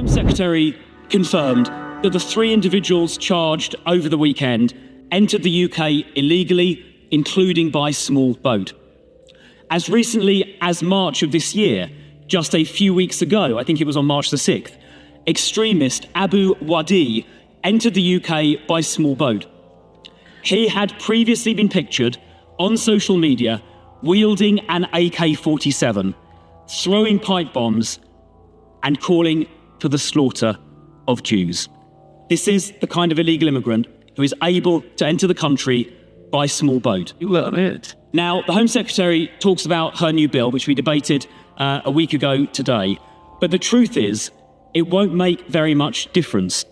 Home Secretary confirmed that the three individuals charged over the weekend entered the UK illegally, including by small boat. As recently as March of this year, just a few weeks ago, I think it was on March the 6th, extremist Abu Wadi entered the UK by small boat. He had previously been pictured on social media wielding an AK-47, throwing pipe bombs and calling for the slaughter of Jews. This is the kind of illegal immigrant who is able to enter the country by small boat. You love it. Now, the Home Secretary talks about her new bill, which we debated a week ago today. But the truth is, it won't make very much difference.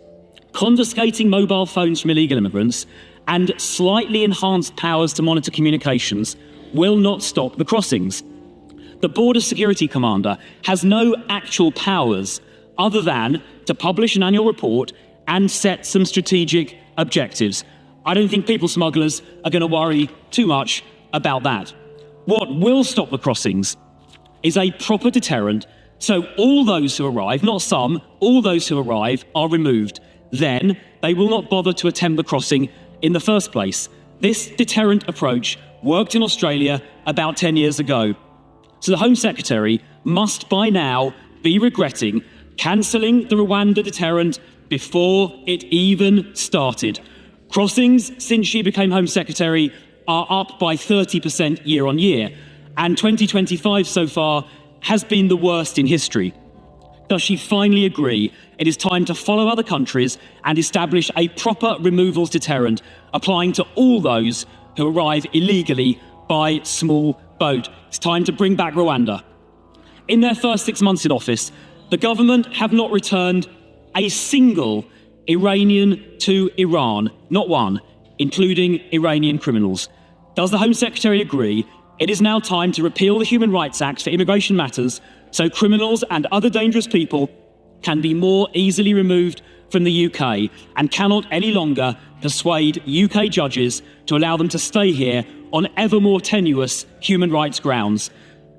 Confiscating mobile phones from illegal immigrants and slightly enhanced powers to monitor communications will not stop the crossings. The Border Security Commander has no actual powers other than to publish an annual report and set some strategic objectives. I don't think people smugglers are going to worry too much about that. What will stop the crossings is a proper deterrent, so all those who arrive, not some, all those who arrive are removed. Then they will not bother to attempt the crossing in the first place. This deterrent approach worked in Australia about 10 years ago. So the Home Secretary must by now be regretting cancelling the Rwanda deterrent before it even started. Crossings since she became Home Secretary are up by 30% year on year, and 2025 so far has been the worst in history. Does she finally agree it is time to follow other countries and establish a proper removals deterrent applying to all those who arrive illegally by small boat? It's time to bring back Rwanda. In their first 6 months in office, the government have not returned a single Iranian to Iran, not one, including Iranian criminals. Does the Home Secretary agree it is now time to repeal the Human Rights Act for immigration matters so criminals and other dangerous people can be more easily removed from the UK and cannot any longer persuade UK judges to allow them to stay here on ever more tenuous human rights grounds?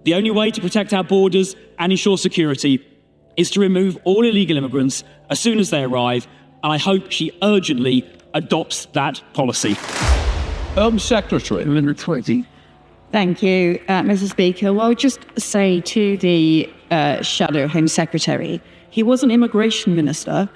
The only way to protect our borders and ensure security is to remove all illegal immigrants as soon as they arrive, and I hope she urgently adopts that policy. Home Secretary, Minute 20. Thank you, Mr. Speaker. Well, I would just say to the Shadow Home Secretary, he was an immigration minister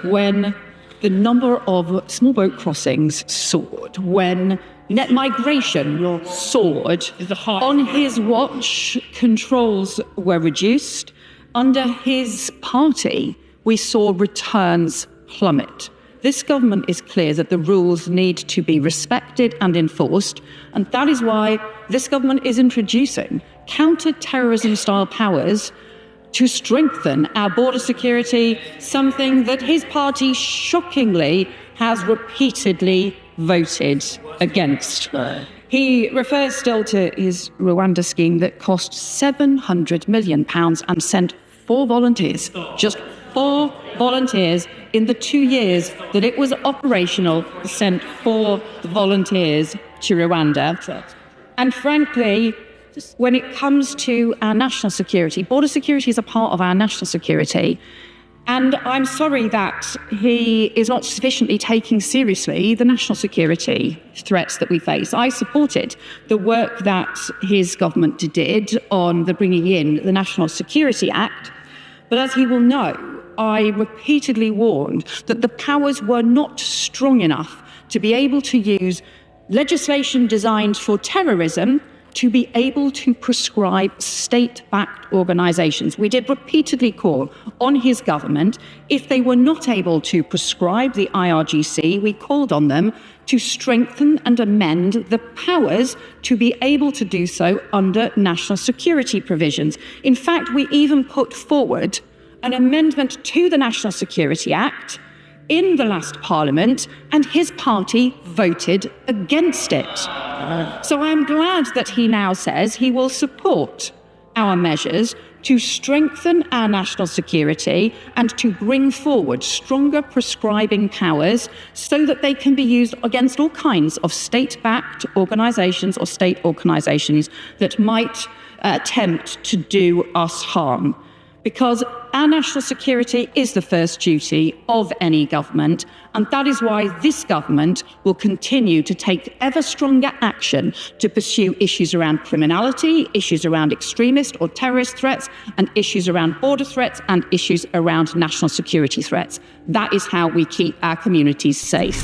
when the number of small boat crossings soared, when net migration soared. On his watch, controls were reduced. Under his party, we saw returns plummet. This government is clear that the rules need to be respected and enforced, and that is why this government is introducing counter-terrorism-style powers to strengthen our border security, something that his party shockingly has repeatedly voted against. He refers still to his Rwanda scheme that cost £700 million and sent 4 volunteers, just 4 volunteers in the 2 years that it was operational, sent 4 volunteers to Rwanda. And frankly, when it comes to our national security, border security is a part of our national security. And I'm sorry that he is not sufficiently taking seriously the national security threats that we face. I supported the work that his government did on the bringing in the National Security Act. But as he will know, I repeatedly warned that the powers were not strong enough to be able to use legislation designed for terrorism to be able to prescribe state-backed organisations. We did repeatedly call on his government, if they were not able to prescribe the IRGC, we called on them to strengthen and amend the powers to be able to do so under national security provisions. In fact, we even put forward an amendment to the National Security Act in the last Parliament, and his party voted against it. So I'm glad that he now says he will support our measures to strengthen our national security and to bring forward stronger prescribing powers so that they can be used against all kinds of state-backed organisations or state organisations that might attempt to do us harm. because our national security is the first duty of any government, and that is why this government will continue to take ever stronger action to pursue issues around criminality, issues around extremist or terrorist threats, and issues around border threats and issues around national security threats. That is how we keep our communities safe.